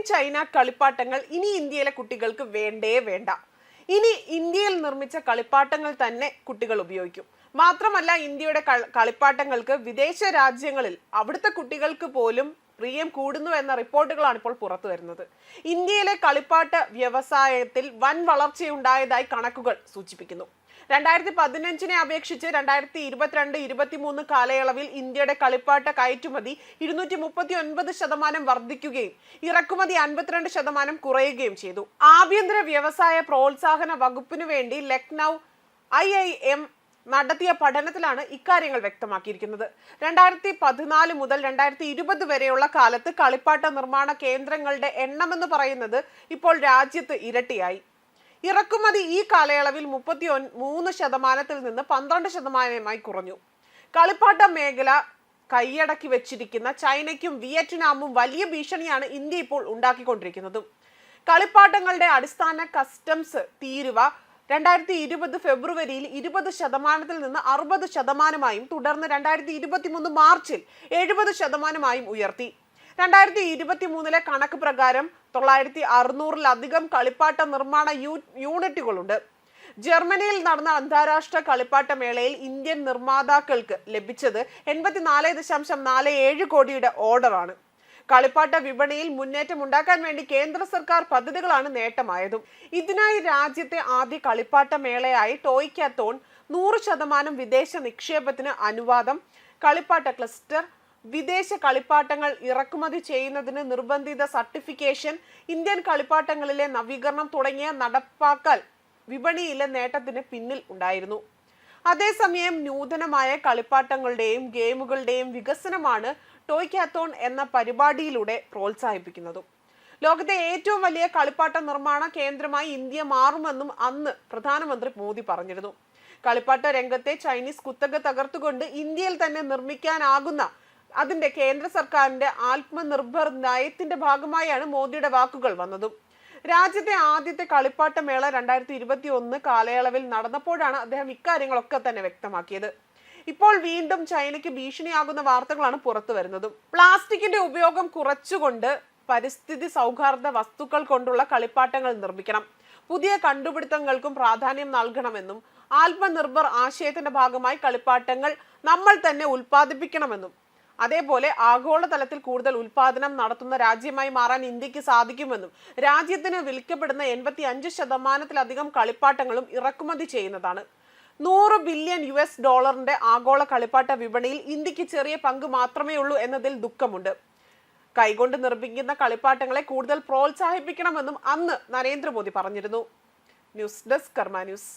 In China കളിപ്പാട്ടങ്ങൾ ഇനി ഇന്ത്യയിലെ കുട്ടികൾക്ക് വേണ്ടേ വേണ്ട. ഇനി ഇന്ത്യയിൽ നിർമ്മിച്ച കളിപ്പാട്ടങ്ങൾ തന്നെ കുട്ടികൾ ഉപയോഗിക്കും. മാത്രമല്ല, ഇന്ത്യയുടെ കളിപ്പാട്ടങ്ങൾക്ക് വിദേശ രാജ്യങ്ങളിൽ അവിടുത്തെ കുട്ടികൾക്ക് പോലും പ്രിയം കൂടുന്നു എന്ന റിപ്പോർട്ടുകളാണ് ഇപ്പോൾ പുറത്തു വരുന്നത്. ഇന്ത്യയിലെ കളിപ്പാട്ട വ്യവസായത്തിൽ വൻ വളർച്ചയുണ്ടായതായി കണക്കുകൾ സൂചിപ്പിക്കുന്നു. 2015 അപേക്ഷിച്ച് 2022-23 കാലയളവിൽ ഇന്ത്യയുടെ കളിപ്പാട്ട കയറ്റുമതി 239% വർദ്ധിക്കുകയും ഇറക്കുമതി 52% കുറയുകയും ചെയ്തു. ആഭ്യന്തര വ്യവസായ പ്രോത്സാഹന വകുപ്പിനു വേണ്ടി ലക്നൗ IIM നടത്തിയ പഠനത്തിലാണ് ഇക്കാര്യങ്ങൾ വ്യക്തമാക്കിയിരിക്കുന്നത്. 2014 മുതൽ 2020 വരെയുള്ള കാലത്ത് കളിപ്പാട്ട നിർമ്മാണ കേന്ദ്രങ്ങളുടെ എണ്ണമെന്ന് പറയുന്നത് ഇപ്പോൾ രാജ്യത്ത് ഇരട്ടിയായി. ഇറക്കുമതി ഈ കാലയളവിൽ 33% നിന്ന് 12% കുറഞ്ഞു. കളിപ്പാട്ട മേഖല കൈയടക്കി വെച്ചിരിക്കുന്ന ചൈനയ്ക്കും വിയറ്റ്നാമും വലിയ ഭീഷണിയാണ് ഇന്ത്യ ഇപ്പോൾ ഉണ്ടാക്കിക്കൊണ്ടിരിക്കുന്നതും. കളിപ്പാട്ടങ്ങളുടെ അടിസ്ഥാന കസ്റ്റംസ് തീരുവ 2020 ഫെബ്രുവരിയിൽ 20% നിന്ന് 60%, തുടർന്ന് 2023 മാർച്ചിൽ 70% ഉയർത്തി. 2023 കണക്ക് പ്രകാരം 900-600-ലധികം കളിപ്പാട്ട നിർമ്മാണ യൂണിറ്റുകളുണ്ട്. ജർമ്മനിയിൽ നടന്ന അന്താരാഷ്ട്ര കളിപ്പാട്ട മേളയിൽ ഇന്ത്യൻ നിർമ്മാതാക്കൾക്ക് ലഭിച്ചത് 84.47 കോടിയുടെ ഓർഡറാണ്. കളിപ്പാട്ട വിപണിയിൽ മുന്നേറ്റം ഉണ്ടാക്കാൻ വേണ്ടി കേന്ദ്ര സർക്കാർ പദ്ധതികളാണ് നേട്ടമായതും. ഇതിനായി രാജ്യത്തെ ആദ്യ കളിപ്പാട്ട മേളയായി ടോയ്ക്കാത്തോൺ, 100% വിദേശ നിക്ഷേപത്തിന് അനുവാദം, കളിപ്പാട്ട ക്ലസ്റ്റർ, വിദേശ കളിപ്പാട്ടങ്ങൾ ഇറക്കുമതി ചെയ്യുന്നതിന് നിർബന്ധിത സർട്ടിഫിക്കേഷൻ, ഇന്ത്യൻ കളിപ്പാട്ടങ്ങളിലെ നവീകരണം തുടങ്ങിയ നടപ്പാക്കൽ വിപണിയിലെ നേട്ടത്തിന് പിന്നിൽ ഉണ്ടായിരുന്നു. അതേസമയം നൂതനമായ കളിപ്പാട്ടങ്ങളുടെയും ഗെയിമുകളുടെയും വികസനമാണ് ടോയ്ക്കാത്തോൺ എന്ന പരിപാടിയിലൂടെ പ്രോത്സാഹിപ്പിക്കുന്നതും. ലോകത്തെ ഏറ്റവും വലിയ കളിപ്പാട്ട നിർമ്മാണ കേന്ദ്രമായി ഇന്ത്യ മാറുമെന്നും അന്ന് പ്രധാനമന്ത്രി മോദി പറഞ്ഞിരുന്നു. കളിപ്പാട്ട രംഗത്തെ ചൈനീസ് കുത്തക തകർത്തുകൊണ്ട് ഇന്ത്യയിൽ തന്നെ നിർമ്മിക്കാനാകുന്ന അതിന്റെ കേന്ദ്ര സർക്കാരിന്റെ ആത്മനിർഭർ നയത്തിന്റെ ഭാഗമായാണ് മോദിയുടെ വാക്കുകൾ വന്നതും. രാജ്യത്തെ ആദ്യത്തെ കളിപ്പാട്ട മേള 2021 കാലയളവിൽ നടന്നപ്പോഴാണ് അദ്ദേഹം ഇക്കാര്യങ്ങളൊക്കെ തന്നെ വ്യക്തമാക്കിയത്. ഇപ്പോൾ വീണ്ടും ചൈനയ്ക്ക് ഭീഷണിയാകുന്ന വാർത്തകളാണ് പുറത്തു വരുന്നതും. പ്ലാസ്റ്റിക്കിന്റെ ഉപയോഗം കുറച്ചുകൊണ്ട് പരിസ്ഥിതി സൗഹാർദ്ദ വസ്തുക്കൾ കൊണ്ടുള്ള കളിപ്പാട്ടങ്ങൾ നിർമ്മിക്കണം, പുതിയ കണ്ടുപിടുത്തങ്ങൾക്കും പ്രാധാന്യം നൽകണമെന്നും ആത്മനിർഭർ ആശയത്തിന്റെ ഭാഗമായി കളിപ്പാട്ടങ്ങൾ നമ്മൾ തന്നെ ഉൽപ്പാദിപ്പിക്കണമെന്നും അതേപോലെ ആഗോളതലത്തിൽ കൂടുതൽ ഉൽപാദനം നടത്തുന്ന രാജ്യമായി മാറാൻ ഇന്ത്യക്ക് സാധിക്കുമെന്നും രാജ്യത്തിന് വിൽക്കപ്പെടുന്ന 85%-ലധികം കളിപ്പാട്ടങ്ങളും ഇറക്കുമതി ചെയ്യുന്നതാണ്. $100 ബില്യൺ ആഗോള കളിപ്പാട്ട വിപണിയിൽ ഇന്ത്യക്ക് ചെറിയ പങ്ക് മാത്രമേ ഉള്ളൂ എന്നതിൽ ദുഃഖമുണ്ട്. കൈകൊണ്ട് നിർമ്മിക്കുന്ന കളിപ്പാട്ടങ്ങളെ കൂടുതൽ പ്രോത്സാഹിപ്പിക്കണമെന്നും അന്ന് നരേന്ദ്രമോദി പറഞ്ഞിരുന്നു. ന്യൂസ് ഡെസ്ക് കർമ്മ ന്യൂസ്.